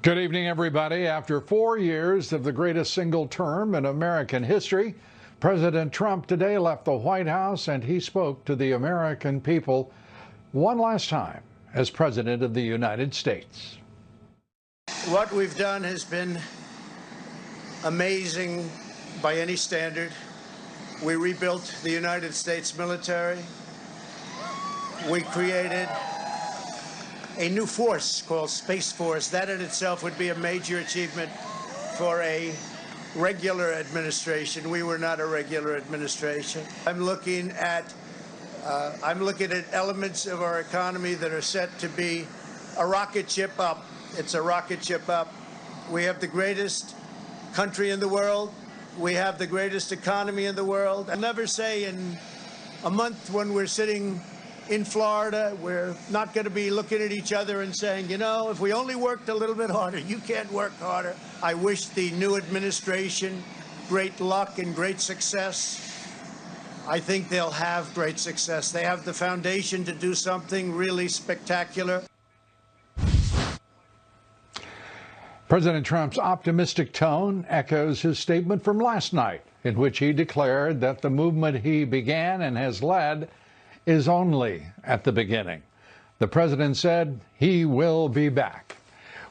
Good evening, everybody. After 4 years of the greatest single term in American history, President Trump today left the White House and he spoke to the American people one last time as President of the United States. What we've done has been amazing by any standard. We rebuilt the United States military. We created a new force called Space Force. That in itself would be a major achievement for a regular administration. We were not a regular administration. I'm looking at elements of our economy that are set to be a rocket ship up. It's a rocket ship up. We have the greatest country in the world. We have the greatest economy in the world. I'll never say in a month when we're sitting in Florida, we're not going to be looking at each other and saying, you know, if we only worked a little bit harder, you can't work harder. I wish the new administration great luck and great success. I think they'll have great success. They have the foundation to do something really spectacular. President Trump's optimistic tone echoes his statement from last night, in which he declared that the movement he began and has led is only at the beginning. The president said he will be back.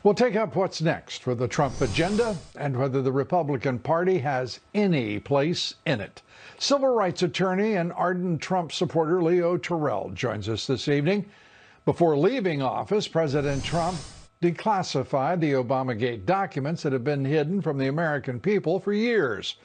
We'll take up what's next for the Trump agenda and whether the Republican Party has any place in it. Civil rights attorney and ardent Trump supporter Leo Terrell joins us this evening. Before leaving office, President Trump declassified the Obamagate documents that have been hidden from the American people for years.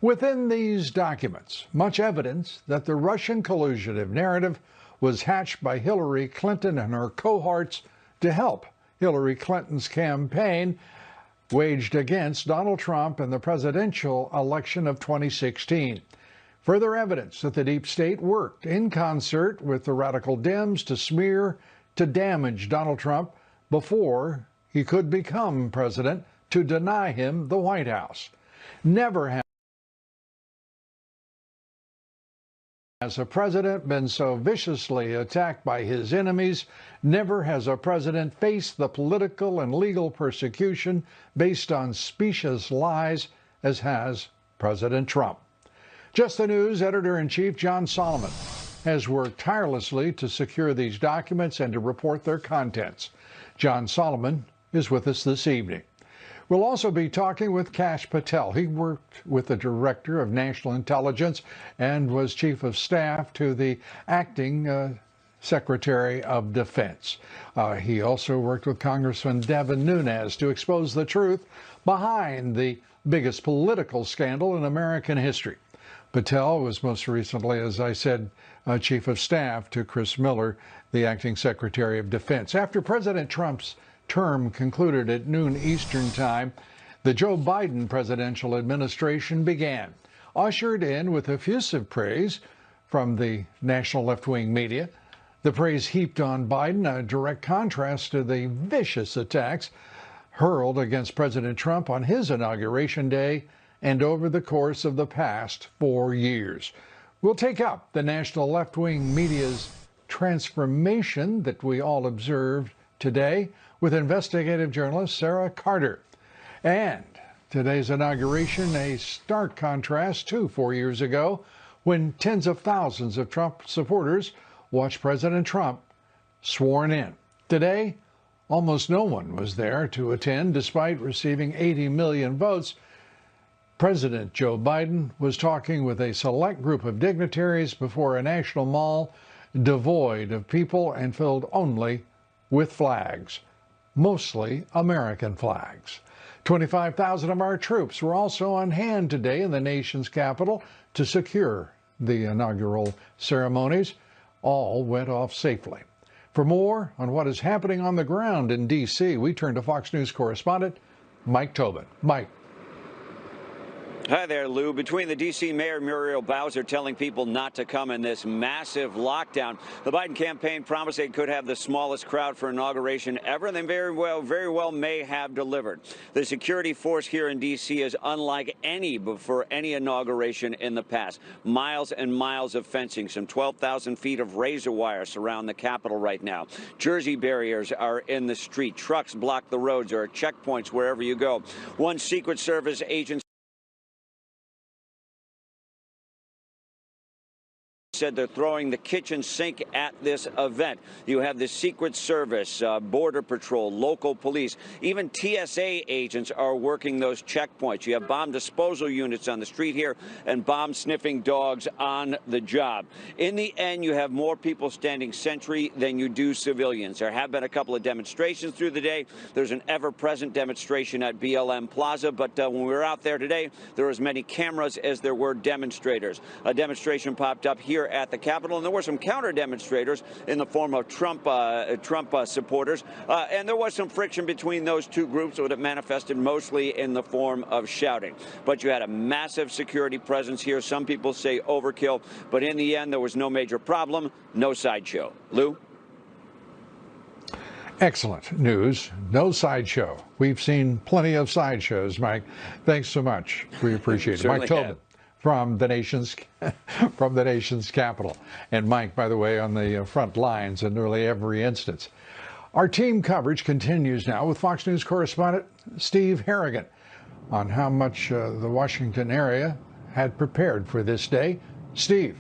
Within these documents, much evidence that the Russian collusion narrative was hatched by Hillary Clinton and her cohorts to help Hillary Clinton's campaign waged against Donald Trump in the presidential election of 2016. Further evidence that the deep state worked in concert with the radical Dems to smear, to damage Donald Trump before he could become president, to deny him the White House. Never has a president been so viciously attacked by his enemies. Never has a president faced the political and legal persecution based on specious lies as has President Trump. Just the News editor-in-chief John Solomon has worked tirelessly to secure these documents and to report their contents. John Solomon is with us this evening. We'll also be talking with Kash Patel. He worked with the Director of National Intelligence and was Chief of Staff to the acting Secretary of Defense. He also worked with Congressman Devin Nunes to expose the truth behind the biggest political scandal in American history. Patel was most recently, as I said, Chief of Staff to Chris Miller, the acting Secretary of Defense. After President Trump's term concluded at noon Eastern Time, the Joe Biden presidential administration began, ushered in with effusive praise from the national left-wing media. The praise heaped on Biden, a direct contrast to the vicious attacks hurled against President Trump on his inauguration day and over the course of the past 4 years. We'll take up the national left-wing media's transformation that we all observed today with investigative journalist Sarah Carter. And today's inauguration, a stark contrast to 4 years ago when tens of thousands of Trump supporters watched President Trump sworn in. Today, almost no one was there to attend despite receiving 80 million votes. President Joe Biden was talking with a select group of dignitaries before a national mall devoid of people and filled only with flags, mostly American flags. 25,000 of our troops were also on hand today in the nation's capital to secure the inaugural ceremonies. All went off safely. For more on what is happening on the ground in D.C., we turn to Fox News correspondent Mike Tobin. Mike. Hi there, Lou. Between the D.C. Mayor Muriel Bowser telling people not to come in this massive lockdown, the Biden campaign promised they could have the smallest crowd for inauguration ever, and they very well may have delivered. The security force here in D.C. is unlike any for any inauguration in the past. Miles and miles of fencing, some 12,000 feet of razor wire surround the Capitol right now. Jersey barriers are in the street. Trucks block the roads. There are checkpoints wherever you go. One Secret Service agent said they're throwing the kitchen sink at this event. You have the Secret Service, Border Patrol, local police, even TSA agents are working those checkpoints. You have bomb disposal units on the street here and bomb sniffing dogs on the job. In the end, you have more people standing sentry than you do civilians. There have been a couple of demonstrations through the day. There's an ever-present demonstration at BLM Plaza, but when we were out there today, there were as many cameras as there were demonstrators. A demonstration popped up here at the Capitol, and there were some counter demonstrators in the form of Trump supporters, and there was some friction between those two groups, but it manifested mostly in the form of shouting. But you had a massive security presence here. Some people say overkill, but in the end, there was no major problem, no sideshow. Lou? Excellent news. No sideshow. We've seen plenty of sideshows, Mike. Thanks so much. We appreciate it. Mike Tobin from the nation's capital. And Mike, by the way, on the front lines in nearly every instance. Our team coverage continues now with Fox News correspondent Steve Harrigan on how much the Washington area had prepared for this day. Steve.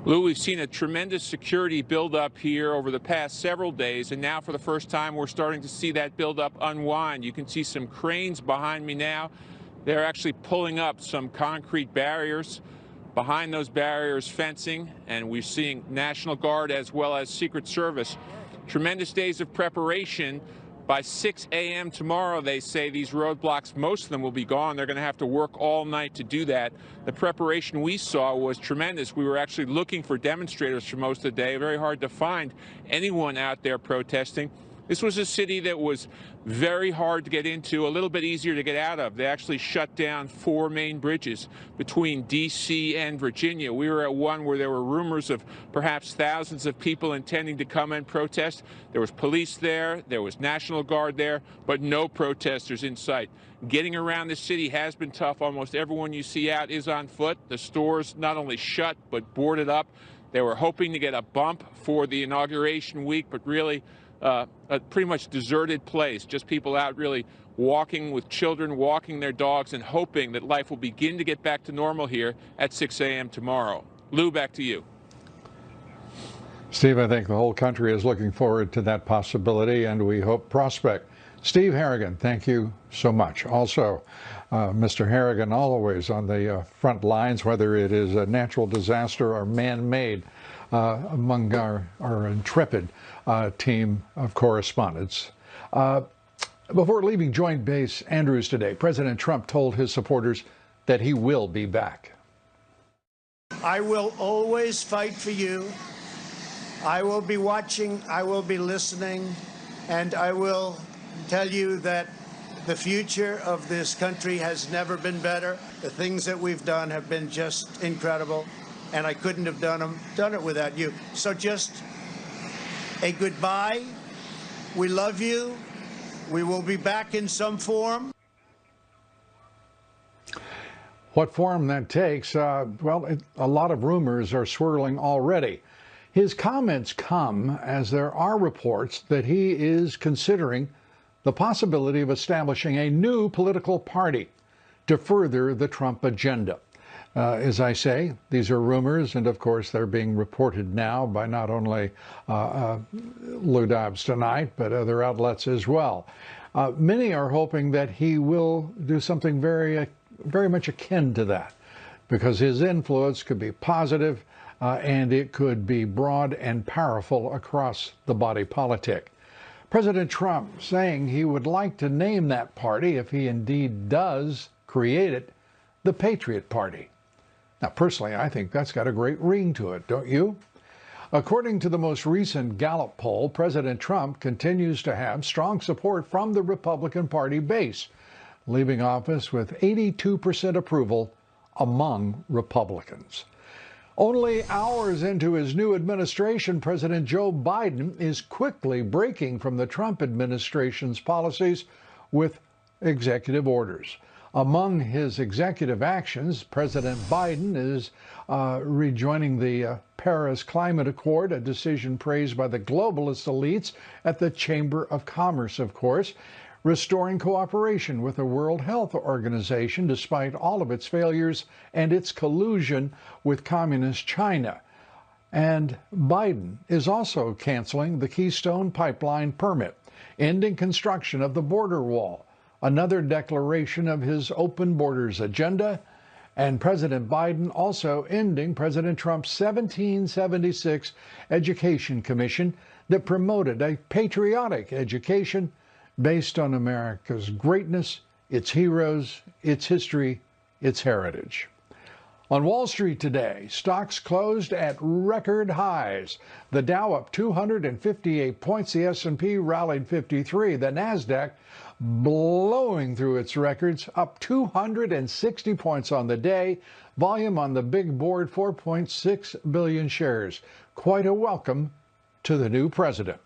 Lou, we've seen a tremendous security buildup here over the past several days, and now for the first time we're starting to see that buildup unwind. You can see some cranes behind me now. They're actually pulling up some concrete barriers. Behind those barriers, fencing, and we're seeing National Guard as well as Secret Service. Tremendous days of preparation. By 6 a.m. tomorrow, they say these roadblocks, most of them will be gone. They're going to have to work all night to do that. The preparation we saw was tremendous. We were actually looking for demonstrators for most of the day. Very hard to find anyone out there protesting. This was a city that was very hard to get into, a little bit easier to get out of. They actually shut down 4 main bridges between D.C. and Virginia. We were at one where there were rumors of perhaps thousands of people intending to come and protest. There was police there, there was National Guard there, but no protesters in sight. Getting around the city has been tough. Almost everyone you see out is on foot. The stores not only shut, but boarded up. They were hoping to get a bump for the inauguration week, but really a pretty much deserted place, just people out really walking with children, walking their dogs, and hoping that life will begin to get back to normal here at 6 a.m. tomorrow. Lou, back to you. Steve, I think the whole country is looking forward to that possibility, and we hope prospect. Steve Harrigan, thank you so much. Also, Mr. Harrigan, always on the front lines, whether it is a natural disaster or man-made, among our intrepid team of correspondents. Before leaving Joint Base Andrews today, President Trump told his supporters that he will be back. I will always fight for you. I will be watching, I will be listening, and I will tell you that the future of this country has never been better. The things that we've done have been just incredible, and I couldn't have done it without you. So just a goodbye. We love you. We will be back in some form. What form that takes, well, a lot of rumors are swirling already. His comments come as there are reports that he is considering the possibility of establishing a new political party to further the Trump agenda. As I say, these are rumors, and of course they're being reported now by not only Lou Dobbs tonight, but other outlets as well. Many are hoping that he will do something very much akin to that, because his influence could be positive and it could be broad and powerful across the body politic. President Trump saying he would like to name that party, if he indeed does create it, the Patriot Party. Now, personally, I think that's got a great ring to it, don't you? According to the most recent Gallup poll, President Trump continues to have strong support from the Republican Party base. leaving office with 82% approval among Republicans. Only hours into his new administration, President Joe Biden is quickly breaking from the Trump administration's policies with executive orders. Among his executive actions, President Biden is rejoining the Paris Climate Accord, a decision praised by the globalist elites at the Chamber of Commerce, of course, restoring cooperation with the World Health Organization despite all of its failures and its collusion with communist China. And Biden is also canceling the Keystone Pipeline permit, ending construction of the border wall, another declaration of his open borders agenda, and President Biden also ending President Trump's 1776 Education Commission that promoted a patriotic education based on America's greatness, its heroes, its history, its heritage. On Wall Street today, stocks closed at record highs. The Dow up 258 points, the S&P rallied 53, the Nasdaq blowing through its records, up 260 points on the day. Volume on the big board, 4.6 billion shares. Quite a welcome to the new president.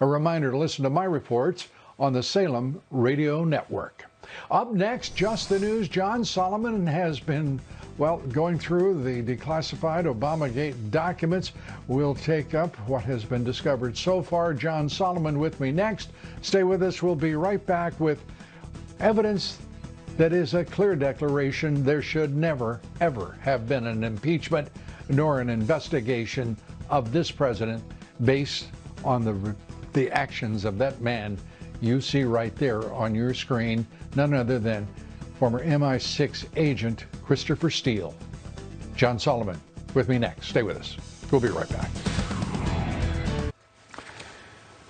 A reminder to listen to my reports on the Salem Radio Network. Up next, Just the News. John Solomon has been, going through the declassified Obamagate documents. We'll take up what has been discovered so far. John Solomon with me next. Stay with us. We'll be right back with evidence that is a clear declaration there should never, ever have been an impeachment nor an investigation of this president based on the actions of that man you see right there on your screen, none other than former MI6 agent Christopher Steele. John Solomon with me next. Stay with us. We'll be right back.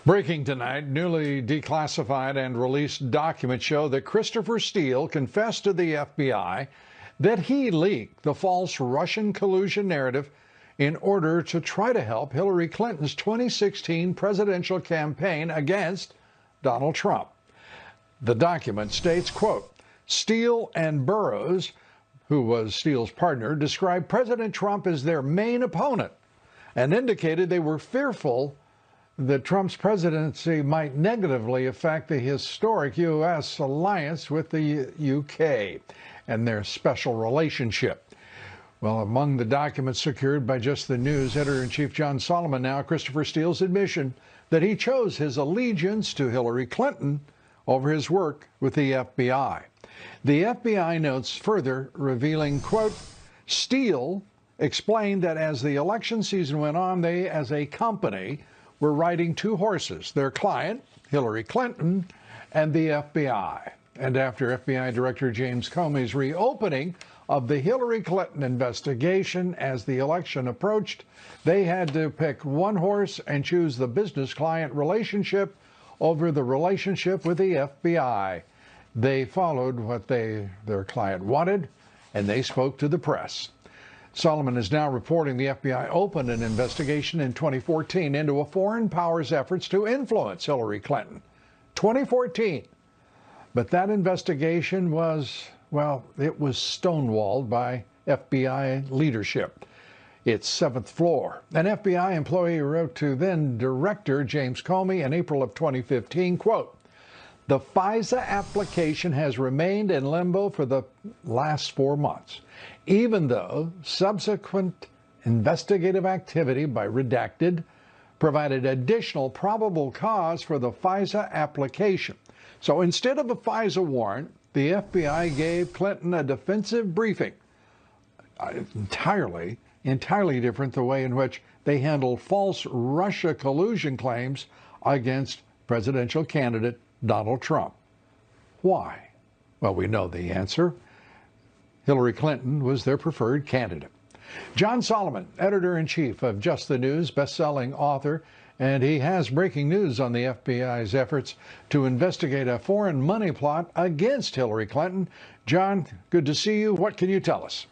Breaking tonight, newly declassified and released documents show that Christopher Steele confessed to the FBI that he leaked the false Russian collusion narrative in order to try to help Hillary Clinton's 2016 presidential campaign against Donald Trump. The document states, quote, Steele and Burroughs, who was Steele's partner, described President Trump as their main opponent and indicated they were fearful that Trump's presidency might negatively affect the historic U.S. alliance with the UK and their special relationship. Well, among the documents secured by Just the News, Editor-in-Chief John Solomon now, Christopher Steele's admission that he chose his allegiance to Hillary Clinton over his work with the FBI. The FBI notes further revealing, quote, Steele explained that as the election season went on, they, as a company, were riding two horses, their client, Hillary Clinton, and the FBI. And after FBI Director James Comey's reopening of the Hillary Clinton investigation as the election approached, they had to pick one horse and choose the business-client relationship over the relationship with the FBI. They followed what their client wanted, and they spoke to the press. Solomon is now reporting the FBI opened an investigation in 2014 into a foreign power's efforts to influence Hillary Clinton. 2014. But that investigation was, it was stonewalled by FBI leadership. Its seventh floor. An FBI employee wrote to then Director James Comey in April of 2015, quote, the FISA application has remained in limbo for the last 4 months, even though subsequent investigative activity by Redacted provided additional probable cause for the FISA application. So instead of a FISA warrant, the FBI gave Clinton a defensive briefing. Entirely different the way in which they handled false Russia collusion claims against presidential candidate Donald Trump. Why? Well, we know the answer. Hillary Clinton was their preferred candidate. John Solomon, editor-in-chief of Just the News, best-selling author, and he has breaking news on the FBI's efforts to investigate a foreign money plot against Hillary Clinton. John, good to see you. What can you tell us?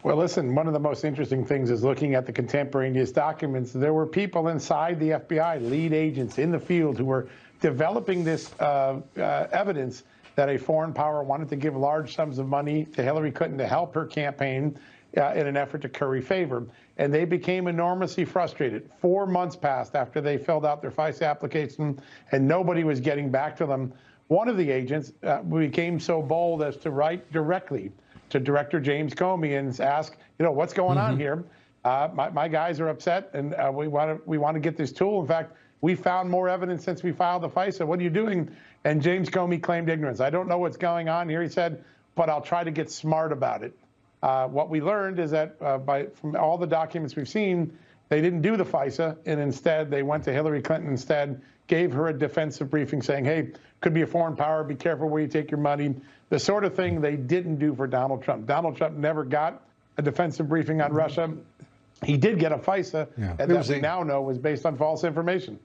Well, listen, one of the most interesting things is looking at the contemporaneous documents. There were people inside the FBI, lead agents in the field, who were developing this evidence that a foreign power wanted to give large sums of money to Hillary Clinton to help her campaign in an effort to curry favor. And they became enormously frustrated. 4 months passed after they filled out their FISA application, and nobody was getting back to them. One of the agents became so bold as to write directly to Director James Comey and ask, what's going on here? My guys are upset, and we want to get this tool. In fact, we found more evidence since we filed the FISA. What are you doing? And James Comey claimed ignorance. I don't know what's going on here, he said, but I'll try to get smart about it. What we learned is that from all the documents we've seen, they didn't do the FISA, and instead they went to Hillary Clinton instead, gave her a defensive briefing saying, hey, could be a foreign power, be careful where you take your money, the sort of thing they didn't do for Donald Trump. Donald Trump never got a defensive briefing on Russia. He did get a FISA, and that we now know was based on false information.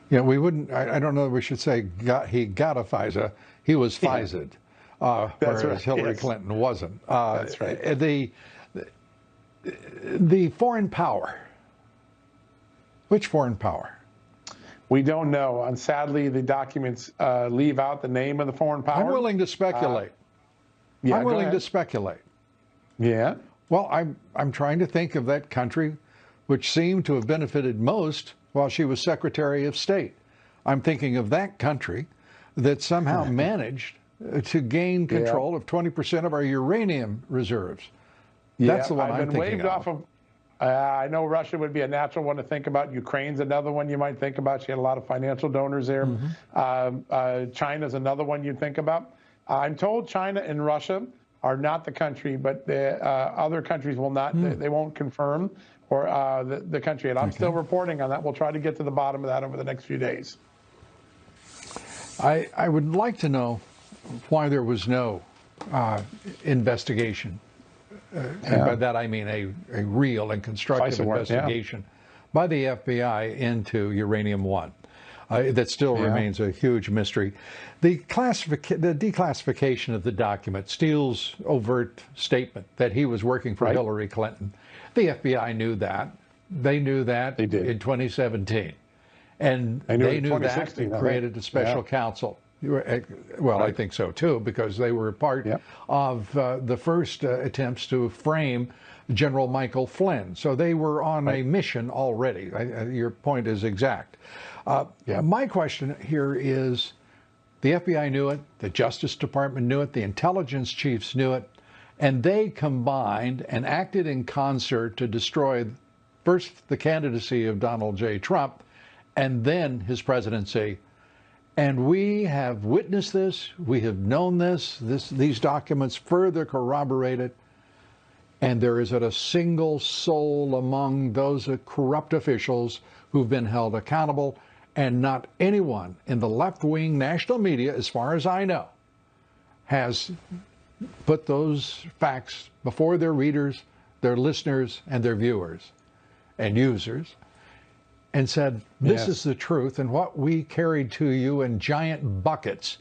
Yeah, we wouldn't, I don't know that we should say he got a FISA. He was FISA'd, whereas right. Hillary Clinton wasn't. That's right. The foreign power, which foreign power? We don't know. And sadly, the documents leave out the name of the foreign power. I'm willing to speculate. I'm willing to speculate. Yeah. Well, I'm trying to think of that country which seemed to have benefited most while she was Secretary of State. I'm thinking of that country that somehow managed to gain control of 20% of our uranium reserves. That's the one I'm thinking of. I know Russia would be a natural one to think about. Ukraine's another one you might think about. She had a lot of financial donors there. China's another one you'd think about. I'm told China and Russia are not the country, but the other countries will not. They won't confirm or the country. And I'm still reporting on that. We'll try to get to the bottom of that over the next few days. I would like to know why there was no investigation. And by that I mean a real and constructive investigation by the FBI into Uranium One. That still remains a huge mystery. The declassification of the document, Steele's overt statement that he was working for Hillary Clinton, the FBI knew that. They knew that in 2017. And they knew that and created a special counsel. Well, I think so, too, because they were part of the first attempts to frame General Michael Flynn. So they were on a mission already. Your point is exact. My question here is, the FBI knew it, the Justice Department knew it, the intelligence chiefs knew it, and they combined and acted in concert to destroy first the candidacy of Donald J. Trump and then his presidency. And we have witnessed this, we have known these documents further corroborate it, and there isn't a single soul among those corrupt officials who've been held accountable, and not anyone in the left-wing national media, as far as I know, has put those facts before their readers, their listeners, and their viewers and users, and said, this is the truth, and what we carried to you in giant buckets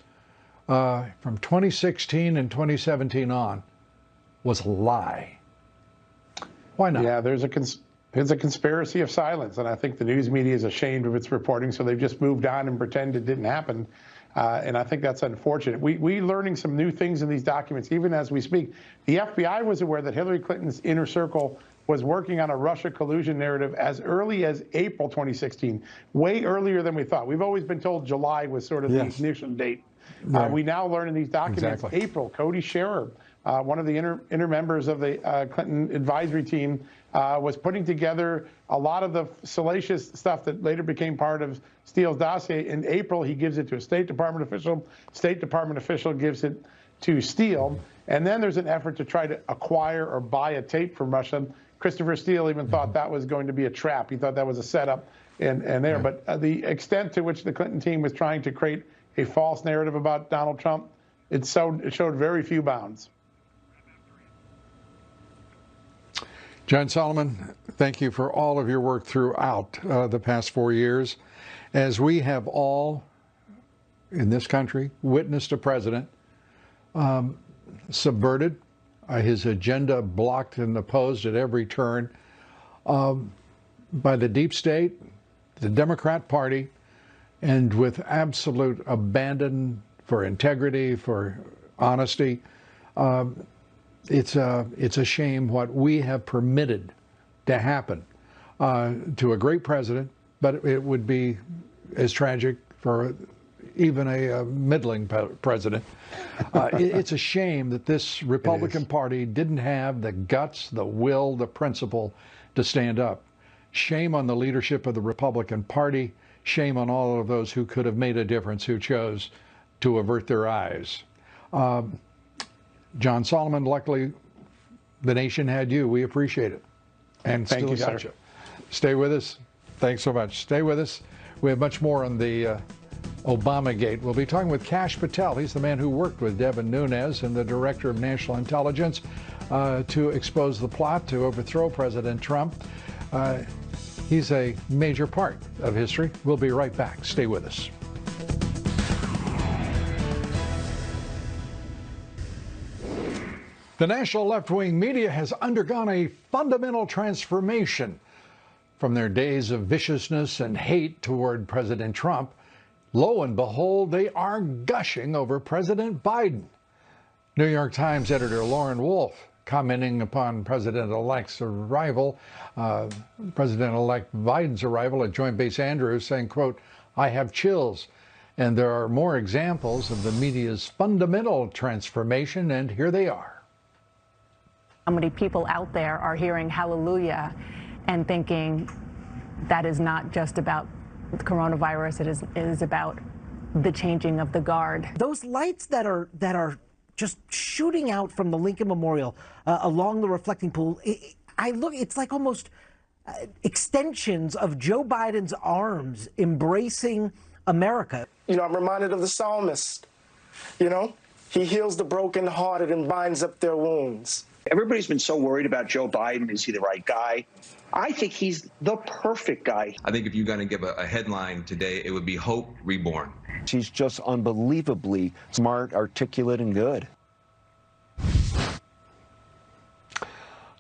from 2016 and 2017 on was a lie. Why not? Yeah, there's a conspiracy of silence, and I think the news media is ashamed of its reporting, so they've just moved on and pretend it didn't happen. And I think that's unfortunate. We're learning some new things in these documents, even as we speak. The FBI was aware that Hillary Clinton's inner circle was working on a Russia collusion narrative as early as April 2016, way earlier than we thought. We've always been told July was sort of the ignition date. We now learn in these documents, April, Cody Scherer, one of the inner members of the Clinton advisory team, was putting together a lot of the salacious stuff that later became part of Steele's dossier. In April, he gives it to a State Department official. State Department official gives it to Steele. And then there's an effort to try to acquire or buy a tape from Russia. Christopher Steele even thought that was going to be a trap. He thought that was a setup and there. But the extent to which the Clinton team was trying to create a false narrative about Donald Trump, it showed very few bounds. John Solomon, thank you for all of your work throughout the past 4 years. As we have all in this country witnessed a president subverted, his agenda blocked and opposed at every turn by the deep state, the Democrat Party, and with absolute abandon for integrity, for honesty. It's a shame what we have permitted to happen to a great president, but it would be as tragic for even a middling president. It's a shame that this Republican Party didn't have the guts, the will, the principle to stand up. Shame on the leadership of the Republican Party. Shame on all of those who could have made a difference, who chose to avert their eyes. John Solomon, luckily, the nation had you. We appreciate it. And Thank you, got sir. you. Stay with us. Thanks so much. Stay with us. We have much more on the Obamagate. We'll be talking with Kash Patel. He's the man who worked with Devin Nunes and the Director of National Intelligence to expose the plot to overthrow President Trump. He's a major part of history. We'll be right back. Stay with us. The national left-wing media has undergone a fundamental transformation. From their days of viciousness and hate toward President Trump, lo and behold, they are gushing over President Biden. New York Times editor Lauren Wolf, commenting upon President-elect's arrival, President-elect Biden's arrival at Joint Base Andrews, saying, quote, "I have chills." And there are more examples of the media's fundamental transformation, and here they are. How many people out there are hearing hallelujah and thinking that is not just about the coronavirus, it is about the changing of the guard. Those lights that are just shooting out from the Lincoln Memorial along the reflecting pool, it's like almost extensions of Joe Biden's arms embracing America. You know, I'm reminded of the psalmist. You know, he heals the brokenhearted and binds up their wounds. Everybody's been so worried about Joe Biden. Is he the right guy? I think he's the perfect guy. I think if you're going to give a headline today, it would be Hope Reborn. He's just unbelievably smart, articulate, and good.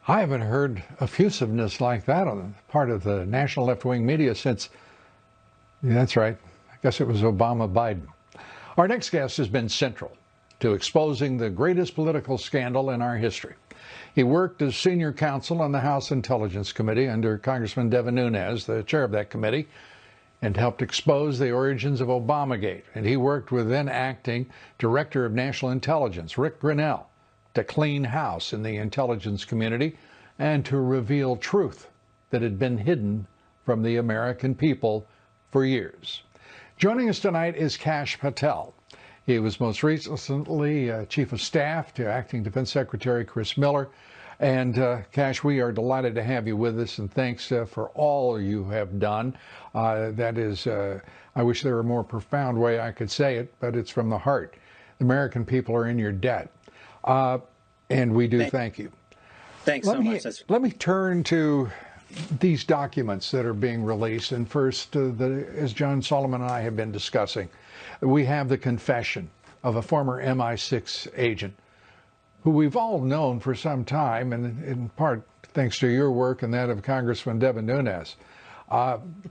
I haven't heard effusiveness like that on the part of the national left-wing media since, that's right, I guess it was Obama-Biden. Our next guest has been central to exposing the greatest political scandal in our history. He worked as senior counsel on the House Intelligence Committee under Congressman Devin Nunes, the chair of that committee, and helped expose the origins of Obamagate. And he worked with then acting Director of National Intelligence, Rick Grinnell, to clean house in the intelligence community and to reveal truth that had been hidden from the American people for years. Joining us tonight is Kash Patel. He was most recently Chief of Staff to Acting Defense Secretary Chris Miller. And Kash, we are delighted to have you with us, and thanks for all you have done. That is, I wish there were a more profound way I could say it, but it's from the heart. The American people are in your debt, and we do thank you. Thanks so much. Let me turn to these documents that are being released. And first, as John Solomon and I have been discussing, we have the confession of a former MI6 agent who we've all known for some time, and in part thanks to your work and that of Congressman Devin Nunes,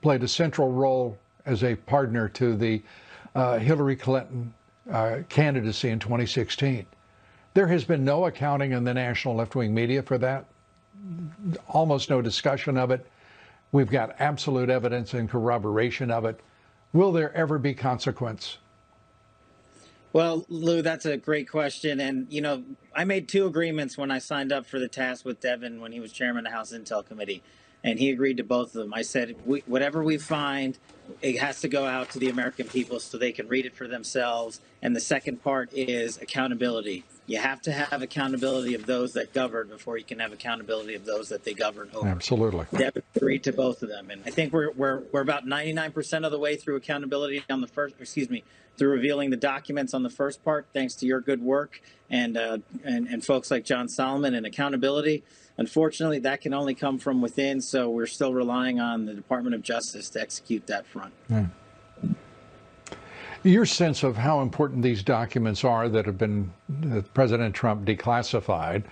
played a central role as a partner to the Hillary Clinton candidacy in 2016. There has been no accounting in the national left-wing media for that, almost no discussion of it. We've got absolute evidence and corroboration of it. Will there ever be consequence? Well, Lou, that's a great question. And, you know, I made 2 agreements when I signed up for the task with Devin when he was chairman of the House Intel Committee. And he agreed to both of them. I said, whatever we find, it has to go out to the American people so they can read it for themselves. And the second part is accountability. You have to have accountability of those that govern before you can have accountability of those that they govern over. Absolutely. Devin agreed to both of them. And I think we're about 99% of the way through accountability on the first, through revealing the documents on the first part, thanks to your good work and folks like John Solomon and accountability. Unfortunately, that can only come from within, so we're still relying on the Department of Justice to execute that front. Yeah. Your sense of how important these documents are that have been President Trump declassified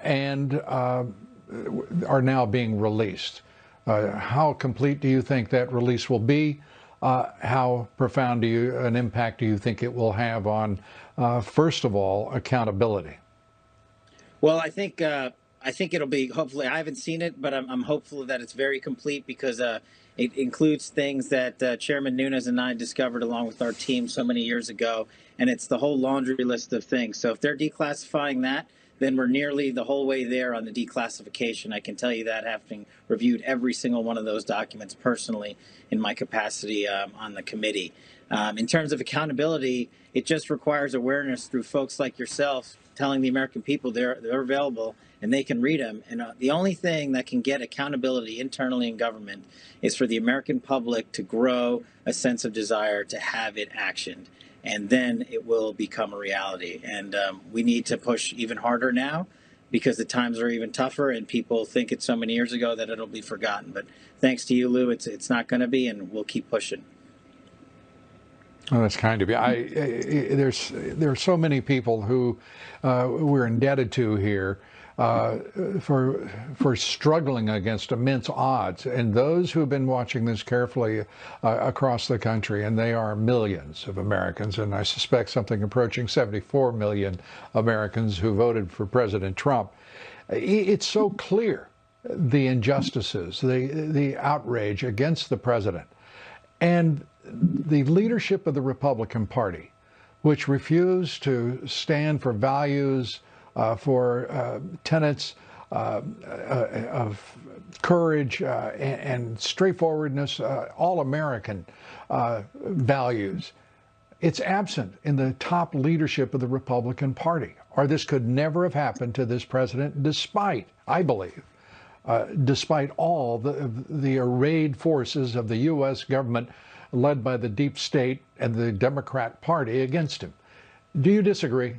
and are now being released. How complete do you think that release will be? how profound an impact do you think it will have on, first of all, accountability? Well, I think it'll be, hopefully, I haven't seen it, but I'm hopeful that it's very complete, because it includes things that Chairman Nunes and I discovered along with our team so many years ago, and it's the whole laundry list of things. So if they're declassifying that, then we're nearly the whole way there on the declassification. I can tell you that, having reviewed every single one of those documents personally in my capacity on the committee. In terms of accountability, it just requires awareness through folks like yourself telling the American people they're available and they can read them. And the only thing that can get accountability internally in government is for the American public to grow a sense of desire to have it actioned. And then it will become a reality. And we need to push even harder now, because the times are even tougher, and people think it's so many years ago that it'll be forgotten. But thanks to you, Lou, it's not going to be, and we'll keep pushing. Oh, that's kind of you. There are so many people who we're indebted to here for struggling against immense odds, and those who have been watching this carefully across the country, and they are millions of Americans, and I suspect something approaching 74 million Americans who voted for President Trump. It's so clear, the injustices, the outrage against the president, and the leadership of the Republican Party, which refused to stand for values, for tenets of courage and straightforwardness, all American values. It's absent in the top leadership of the Republican Party, or this could never have happened to this president, despite, I believe, despite all the arrayed forces of the U.S. government led by the deep state and the Democrat Party against him. Do you disagree?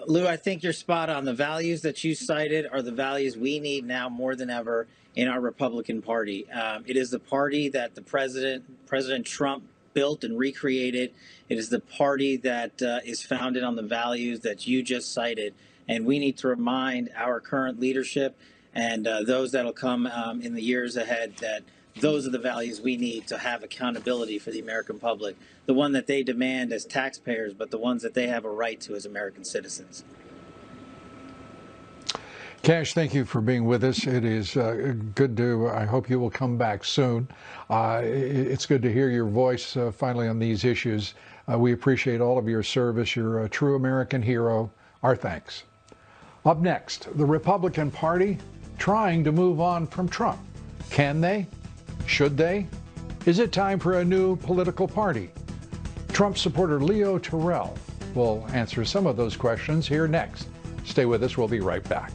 Lou, I think you're spot on. The values that you cited are the values we need now more than ever in our Republican Party. It is the party that President Trump built and recreated. It is the party that is founded on the values that you just cited. And we need to remind our current leadership and those that'll come in the years ahead that those are the values we need to have accountability for the American public, the one that they demand as taxpayers, but the ones that they have a right to as American citizens. Cash, thank you for being with us. It is good to, I hope you will come back soon. It's good to hear your voice finally on these issues. We appreciate all of your service. You're a true American hero. Our thanks. Up next, the Republican Party trying to move on from Trump. Can they? Should they? Is it time for a new political party? Trump supporter Leo Terrell will answer some of those questions here next. Stay with us. We'll be right back.